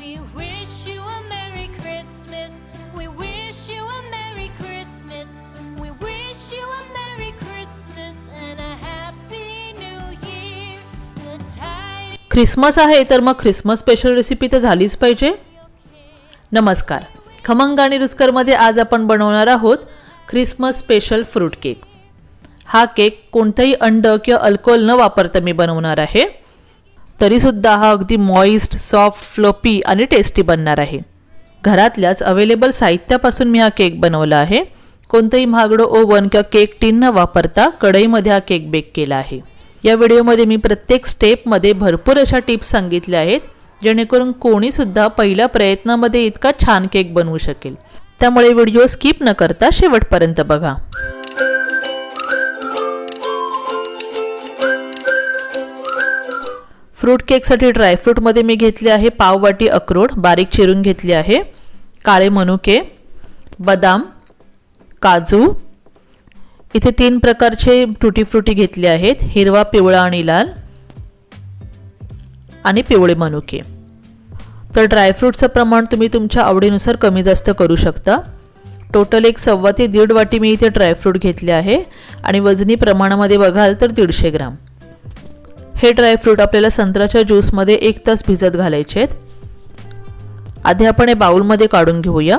We wish you a Merry Christmas. We wish you a Merry Christmas. We wish you a Merry Christmas and a Happy New Year. The tide. Christmas आहे तर मग Christmas special recipe तर झालीच पाहिजे. नमस्कार, खमंगाणीरुचकरमध्ये आज आपण बनवणार आहोत ख्रिसमस स्पेशल फ्रूट केक. हा केक कोणतेही अंड किंवा अल्कोहोल न वापरता मी बनवणार आहे. तरीसुद्धा हा अगदी मॉइस्ट, सॉफ्ट, फ्लफी आणि टेस्टी बनणार आहे. घरातल्याच अवेलेबल साहित्यापासून मी हा केक बनवला आहे. कोणतेही महागडं ओव्हन किंवा केक टीन न वापरता कढईमध्ये हा केक बेक केला आहे. या व्हिडिओमध्ये मी प्रत्येक स्टेपमध्ये भरपूर अशा टिप्स सांगितल्या आहेत जेणेकरून कोणीसुद्धा पहिल्या प्रयत्नामध्ये इतका छान केक बनवू शकेल. त्यामुळे व्हिडिओ स्किप न करता शेवटपर्यंत बघा. फ्रूट केकसाठी ड्रायफ्रूटमध्ये मी घेतले आहे पाव वाटी अक्रोड बारीक चिरून घेतले आहे, काळे मनुके, बदाम, काजू. इथे 3 प्रकारचे टुटी फ्रुटी घेतले आहेत, हिरवा, पिवळा आणि लाल, आणि पिवळे मनुके. तर ड्रायफ्रूटचं प्रमाण तुम्ही तुमच्या आवडीनुसार कमी जास्त करू शकता. टोटल 1 ते 1.5 वाटी मी इथे ड्रायफ्रूट घेतले आहे आणि वजनी प्रमाणामध्ये बघाल तर 150 ग्राम. हे ड्रायफ्रूट आपल्याला संत्र्याच्या ज्यूसमध्ये 1 तास भिजत घालायचे आहेत. आधी आपण हे बाउलमध्ये काढून घेऊया.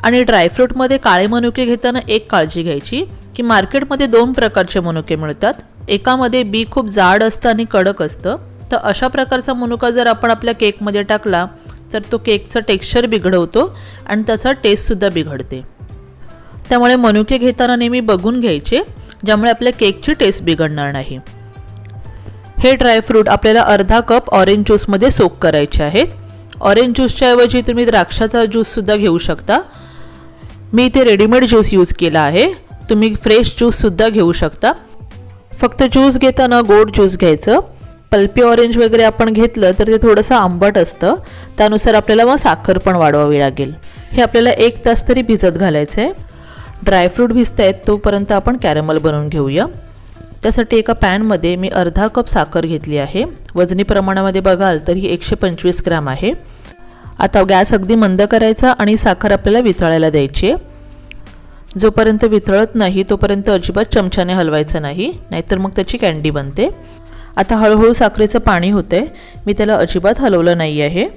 आणि ड्रायफ्रूटमध्ये काळे मनुके घेताना एक काळजी घ्यायची की मार्केटमध्ये 2 प्रकारचे मनुके मिळतात. एकामध्ये बी खूप जाड असतं आणि कडक असतं. तर अशा प्रकारचा मनुका जर आपण आपल्या केकमध्ये टाकला तर तो केकचं टेक्स्चर बिघडवतो आणि त्याचा टेस्टसुद्धा बिघडते. त्यामुळे मनुके घेताना नेहमी बघून घ्यायचे ज्यामुळे आपल्या केकची टेस्ट बिघडणार नाही. हे ड्रायफ्रूट आपल्याला अर्धा कप ऑरेंज ज्यूसमध्ये सोक करायचे आहेत. ऑरेंज ज्यूसच्या ऐवजी तुम्ही द्राक्षाचा ज्यूससुद्धा घेऊ शकता. मी इथे रेडीमेड ज्यूस यूज केला आहे. तुम्ही फ्रेश ज्यूससुद्धा घेऊ शकता. फक्त ज्यूस घेताना गोड ज्यूस घ्यायचं. पल्पी ऑरेंज वगैरे आपण घेतलं तर ते थोडंसं आंबट असतं. त्यानुसार आपल्याला मग साखर पण वाढवावी लागेल. हे आपल्याला 1 तास तरी भिजत घालायचं आहे. ड्रायफ्रूट भिजत आहेत तोपर्यंत आपण कॅरमल बनवून घेऊया. त्यासाठी एका पॅनमध्ये मी अर्धा कप साखर घेतली आहे. वजनी प्रमाणामध्ये बघाल तर ही 125 ग्राम आहे. आता गॅस अगदी मंद करायचा आणि साखर आपल्याला वितळायला द्यायची आहे. जोपर्यंत वितळत नाही तोपर्यंत अजिबात चमच्याने हलवायचं नाही, नाहीतर मग त्याची कँडी बनते. आता हळूहळू साखरेचं पाणी होते. मी त्याला अजिबात हलवलं नाही आहे.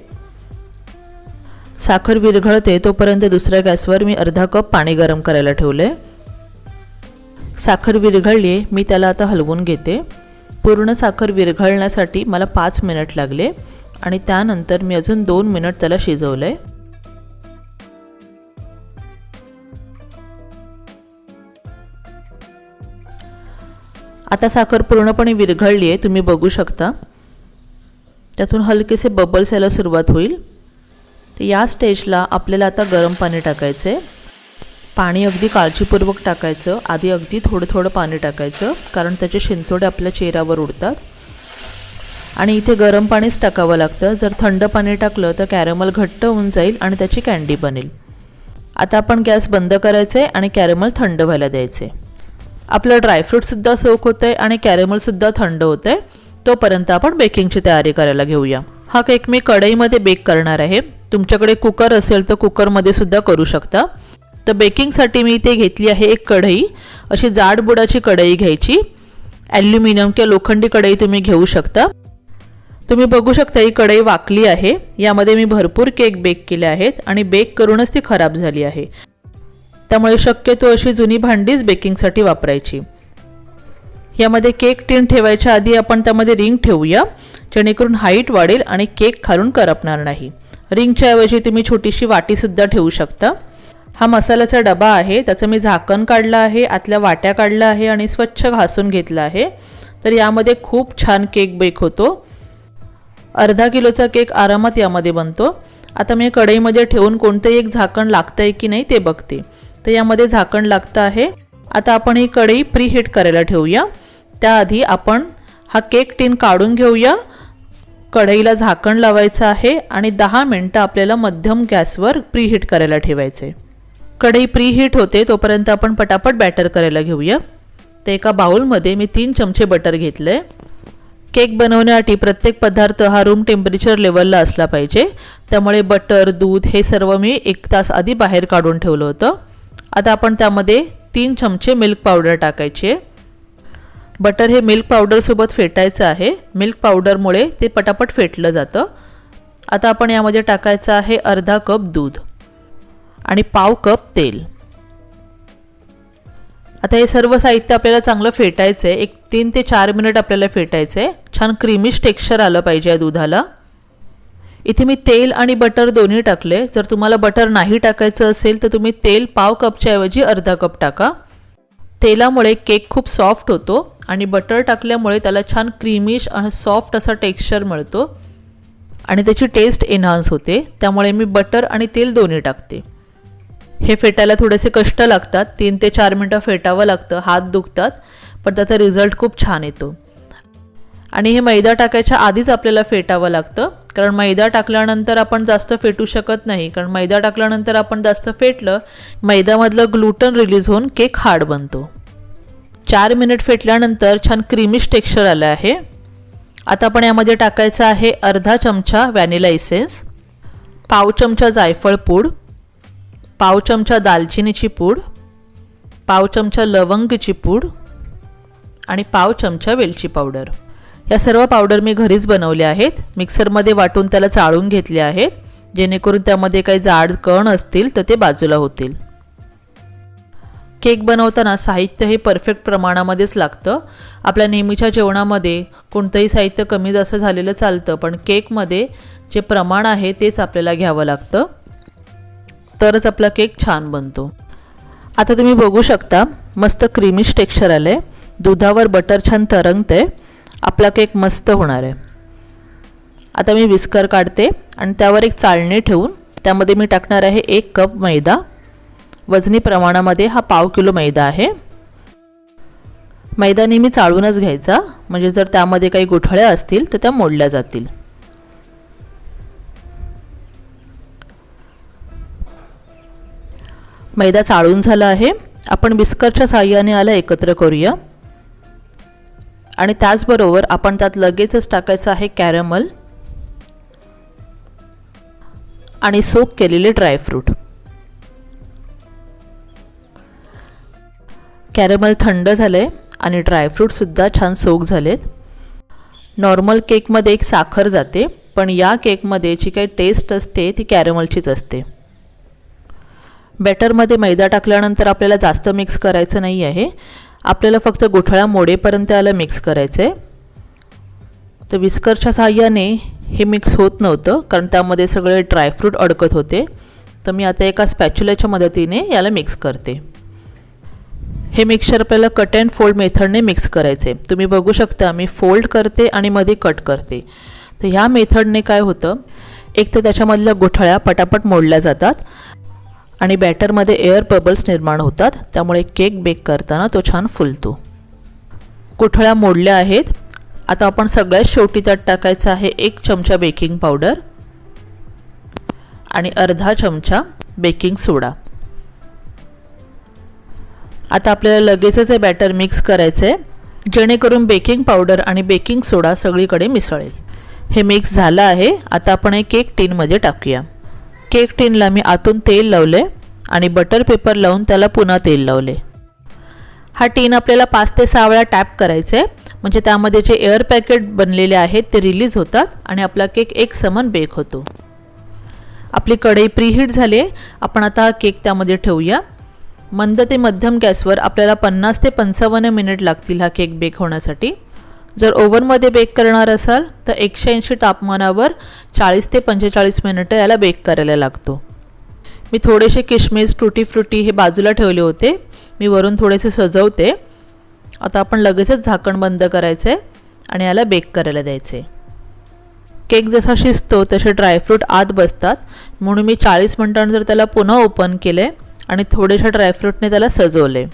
साखर विरघळते तोपर्यंत दुसऱ्या गॅसवर मी अर्धा कप पाणी गरम करायला ठेवले. साखर विरघळली आहे, मी त्याला आता हलवून घेते. पूर्ण साखर विरघळण्यासाठी मला 5 मिनिट लागले आणि त्यानंतर मी अजून 2 मिनिट त्याला शिजवलं आहे. आता साखर पूर्णपणे विरघळली आहे, तुम्ही बघू शकता. त्यातून हलकेसे बबल्स यायला सुरुवात होईल. तर या स्टेजला आपल्याला आता गरम पाणी टाकायचं आहे. पाणी अगदी काळजीपूर्वक टाकायचं. आधी अगदी थोडं थोडं पाणी टाकायचं कारण त्याचे शिंतोडे आपल्या चेहऱ्यावर उडतात. आणि इथे गरम पाणीच टाकावं लागतं. जर थंड पाणी टाकलं तर कॅरमल घट्ट होऊन जाईल आणि त्याची कँडी बनेल. आता आपण गॅस बंद करायचं आहे आणि कॅरमल थंड व्हायला द्यायचे. आपलं ड्रायफ्रूटसुद्धा सोक होतं आहे आणि कॅरमलसुद्धा थंड होतं आहे. तोपर्यंत आपण बेकिंगची तयारी करायला घेऊया. हा केक मी कढईमध्ये बेक करणार आहे. तुमच्याकडे कुकर असेल तर कुकरमध्ये सुद्धा करू शकता. तर बेकिंगसाठी मी इथे घेतली आहे एक कढई. अशी जाड बुडाची कढई घ्यायची. ॲल्युमिनियम किंवा लोखंडी कढई तुम्ही घेऊ शकता. तुम्ही बघू शकता ही कढई वाकली आहे. यामध्ये मी भरपूर केक बेक केले आहेत आणि बेक करूनच ती खराब झाली आहे. त्यामुळे शक्यतो अशी जुनी भांडीच बेकिंगसाठी वापरायची. यामध्ये केक टीन ठेवायच्या आधी आपण त्यामध्ये रिंग ठेवूया जेणेकरून हाईट वाढेल आणि केक खालून करपणार नाही. रिंगच्या ऐवजी तुम्ही छोटीशी वाटीसुद्धा ठेवू शकता. हा मसाल्याचा डबा आहे. त्याचं मी झाकण काढलं आहे, आतल्या वाट्या काढल्या आहे आणि स्वच्छ घासून घेतलं आहे. तर यामध्ये खूप छान केक बेक होतो. अर्धा किलोचा केक आरामात यामध्ये बनतो. आता मी कढईमध्ये ठेवून कोणतंही एक झाकण लागतं आहे की नाही ते बघते. तर यामध्ये झाकण लागतं आहे. आता आपण ही कढई प्रीहीट करायला ठेवूया. त्याआधी आपण हा केक टीन काढून घेऊया. कढईला झाकण लावायचं आहे आणि 10 मिनिटं आपल्याला मध्यम गॅसवर प्रीहीट करायला ठेवायचे. कढई प्रीहीट होते तोपर्यंत आपण पटापट बॅटर करायला घेऊया. तर एका बाउलमध्ये मी 3 चमचे बटर घेतले. केक बनवण्यासाठी प्रत्येक पदार्थ हा रूम टेम्परेचर लेवलला असला पाहिजे. त्यामुळे बटर, दूध हे सर्व मी 1 तास आधी बाहेर काढून ठेवलं होतं. आता आपण त्यामध्ये 3 चमचे मिल्क पावडर टाकायची आहे. बटर हे मिल्क पावडरसोबत फेटायचं आहे. मिल्क पावडरमुळे ते पटापट फेटलं जातं. आता आपण यामध्ये टाकायचं आहे अर्धा कप दूध आणि पाव कप तेल. आता हे सर्व साहित्य आपल्याला चांगलं फेटायचं आहे. 3 ते 4 मिनिट आपल्याला फेटायचं आहे. छान क्रीमिश टेक्स्चर आलं पाहिजे या दुधाला. इथे मी तेल आणि बटर दोन्ही टाकले. जर तुम्हाला बटर नाही टाकायचं असेल तर तुम्ही तेल पाव कपच्या ऐवजी अर्धा कप टाका. तेलामुळे केक खूप सॉफ्ट होतो आणि बटर टाकल्यामुळे त्याला छान क्रीमिश आणि सॉफ्ट असा टेक्स्चर मिळतो आणि त्याची टेस्ट एनहान्स होते. त्यामुळे मी बटर आणि तेल दोन्ही टाकते. हे फेटायला थोडेसे कष्ट लागतात. 3 ते 4 मिनटं फेटावं लागतं. हात दुखतात, पण त्याचा रिझल्ट खूप छान येतो. आणि हे मैदा टाकायच्या आधीच आपल्याला फेटावं लागतं, कारण मैदा टाकल्यानंतर आपण जास्त फेटू शकत नाही. कारण मैदा टाकल्यानंतर आपण जास्त फेटलं, मैद्यामधलं ग्लुटन रिलीज होऊन केक हार्ड बनतो. 4 मिनिट फेटल्यानंतर छान क्रीमिश टेक्स्चर आलं आहे. आता आपण यामध्ये टाकायचं आहे अर्धा चमचा व्हॅनिला इसेन्स, पाव चमचा जायफळ पूड, पाव चमचा दालचिनीची पूड, पाव चमचा लवंगची पूड आणि पाव चमचा वेलची पावडर. या सर्व पावडर मी घरीच बनवल्या आहेत. मिक्सरमध्ये वाटून त्याला चाळून घेतले आहेत, जेणेकरून त्यामध्ये काही जाड कण असतील तर ते बाजूला होतील. केक बनवताना साहित्य हे परफेक्ट प्रमाणामध्येच लागतं. आपल्या नेहमीच्या जेवणामध्ये कोणतंही साहित्य कमी जास्त झालेलं चालतं, पण केकमध्ये जे प्रमाण आहे तेच आपल्याला घ्यावं लागतं, तरच आपला केक छान बनतो. आता तुम्ही बघू शकता मस्त क्रीमिश टेक्स्चर आलं आहे. दुधावर बटर छान तरंगते. आपला केक मस्त होणार आहे. आता मी विस्कर काढते आणि त्यावर एक चाळणी ठेवून त्यामध्ये मी टाकणार आहे 1 कप मैदा. वजनी प्रमाणामध्ये हा पाव किलो मैदा आहे. मैदा नेहमी चाळूनच घ्यायचा, म्हणजे जर त्यामध्ये काही गुठळ्या असतील तर त्या मोडल्या जातील. मैदा चाळून झाला आहे. आपण विस्करच्या साहाय्याने याला एकत्र करूया. आणि त्याचबरोबर आपण त्यात लगेचच टाकायचं आहे कॅरमल आणि सोक केलेले ड्रायफ्रूट. कॅरमल थंड झाले आणि ड्रायफ्रूटसुद्धा छान सोक झालेत. नॉर्मल केकमध्ये एक साखर जाते, पण या केकमध्ये जी काही टेस्ट असते ती कॅरमलचीच असते. बॅटरमध्ये मैदा टाकल्यानंतर आपल्याला जास्त मिक्स करायचं नाही आहे. आपल्याला फक्त गुठळ्या मोडेपर्यंत याला मिक्स करायचं आहे. तर विस्करच्या साहाय्याने हे मिक्स होत नव्हतं, कारण त्यामध्ये सगळे ड्रायफ्रूट अडकत होते. तर मी आता एका स्पॅच्युलाच्या मदतीने याला मिक्स करते. हे मिक्सचर आपल्याला कट अँड फोल्ड मेथडने मिक्स करायचे. तुम्ही बघू शकता मी फोल्ड करते आणि मध्ये कट करते. तर ह्या मेथडने काय होतं, एक तर त्याच्यामधल्या गुठळ्या पटापट मोडल्या जातात आणि बॅटरमध्ये एअर बबल्स निर्माण होतात. त्यामुळे केक बेक करताना तो छान फुलतो. गुठळ्या मोडल्या आहेत. आता आपण सगळ्यात शेवटी त्यात टाकायचं आहे 1 चमचा बेकिंग पावडर आणि अर्धा चमचा बेकिंग सोडा. आता आपल्याला लगेचच हे बॅटर मिक्स करायचं आहे, जेणेकरून बेकिंग पावडर आणि बेकिंग सोडा सगळीकडे मिसळेल. हे मिक्स झालं आहे. आता आपण हे केक टिनमध्ये टाकूया. केक टिनला मी आतून तेल लावले आणि बटर पेपर लावून त्याला पुन्हा तेल लावले. हा टिन आपल्याला 5 ते 6 वेळा टॅप करायचं आहे, म्हणजे त्यामध्ये जे एअर पॅकेट बनलेले आहेत ते रिलीज होतात आणि आपला केक एक समान बेक होतो. आपली कढई प्रीहीट झाली आहे. आपण आता हा केक त्यामध्ये ठेवूया. मंद ते मध्यम गॅसवर आपल्याला 50 ते 55 मिनिट लागतील हा केक बेक होण्यासाठी. जर ओव्हनमध्ये बेक करणार असाल तर 180 तापमानावर 40 ते 45 मिनिटं याला बेक करायला लागतो. मी थोडेसे किशमिश, टूटी फ्रुटी हे बाजूला ठेवले होते. मी वरून थोडेसे सजवते. आता आपण लगेचच झाकण बंद करायचं आहे आणि याला बेक करायला द्यायचे. केक जसा शिजतो तसे ड्रायफ्रूट आत बसतात, म्हणून मी 40 मिनिटांनंतर त्याला पुन्हा ओपन केले आणि थोडेशा ड्रायफ्रूटने त्याला सजवले.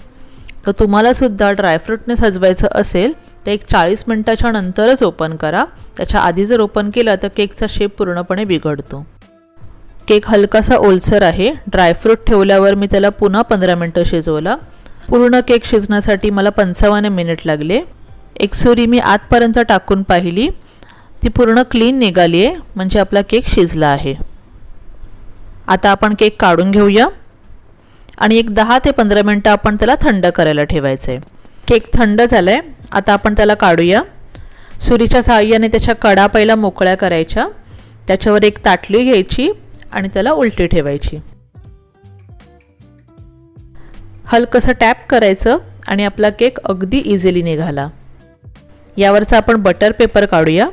तर तुम्हालासुद्धा ड्रायफ्रूटने सजवायचं असेल तर एक 40 मिनिटाच्या नंतरच ओपन करा. त्याच्या आधी जर ओपन केला तर केकचा शेप पूर्णपणे बिघडतो. केक हलकासा ओलसर आहे. ड्रायफ्रूट ठेवल्यावर मी त्याला पुन्हा 15 मिनिटं शिजवला. पूर्ण केक शिजण्यासाठी मला 55 मिनिट लागले. एक सुरी मी आतपर्यंत टाकून पाहिली, ती पूर्ण क्लीन निघाली आहे, म्हणजे आपला केक शिजला आहे. आता आपण केक काढून घेऊया आणि एक 10 ते 15 मिनटं आपण त्याला थंड करायला ठेवायचं आहे. केक थंड झाला आहे. आता आपण त्याला काढूया. सुरीच्या सहाय्याने त्याच्या कडा पहिला मोकळ्या करायच्या, त्याच्यावर एक ताटली घ्यायची आणि त्याला उलटी ठेवायची. हलकंसं टॅप करायचं आणि आपला केक अगदी इझिली निघाला. यावरचा आपण बटर पेपर काढूया.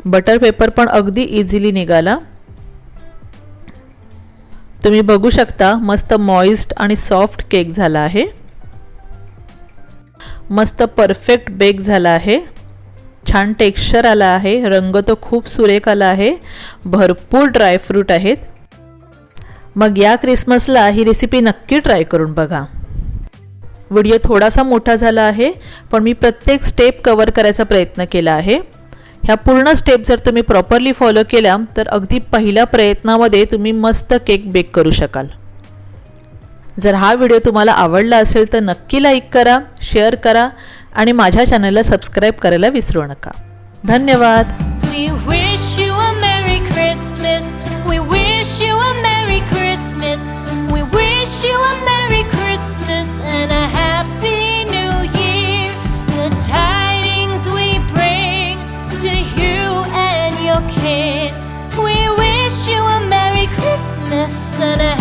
बटर पेपर पण अगदी इझिली निघाला. तुम्ही बघू शकता मस्त मॉइस्ट आणि सॉफ्ट केक झाला आहे. मस्त परफेक्ट बेक झाला आहे. छान टेक्स्चर आला आहे. रंग तो खूप सुरेख आला आहे. भरपूर ड्रायफ्रूट आहेत. मग या क्रिसमसला ही रेसिपी नक्की ट्राय करून बघा. व्हिडिओ थोडासा मोठा झाला आहे, पण मी प्रत्येक स्टेप कव्हर करायचा प्रयत्न केला आहे. ह्या पूर्ण स्टेप जर तुम्ही प्रॉपरली फॉलो केल्या तर अगदी पहिल्या प्रयत्नामध्ये तुम्ही मस्त केक बेक करू शकाल. जर हा व्हिडिओ तुम्हाला आवडला असेल तर नक्की लाईक करा, शेअर करा आणि माझ्या चॅनलला सबस्क्राईब करायला विसरू नका. धन्यवाद. We wish you a Merry Christmas. We wish you a Merry Christmas. We wish you a Merry Christmas and a Happy New Year. The tidings we bring to you and your kid. We wish you a Merry Christmas and a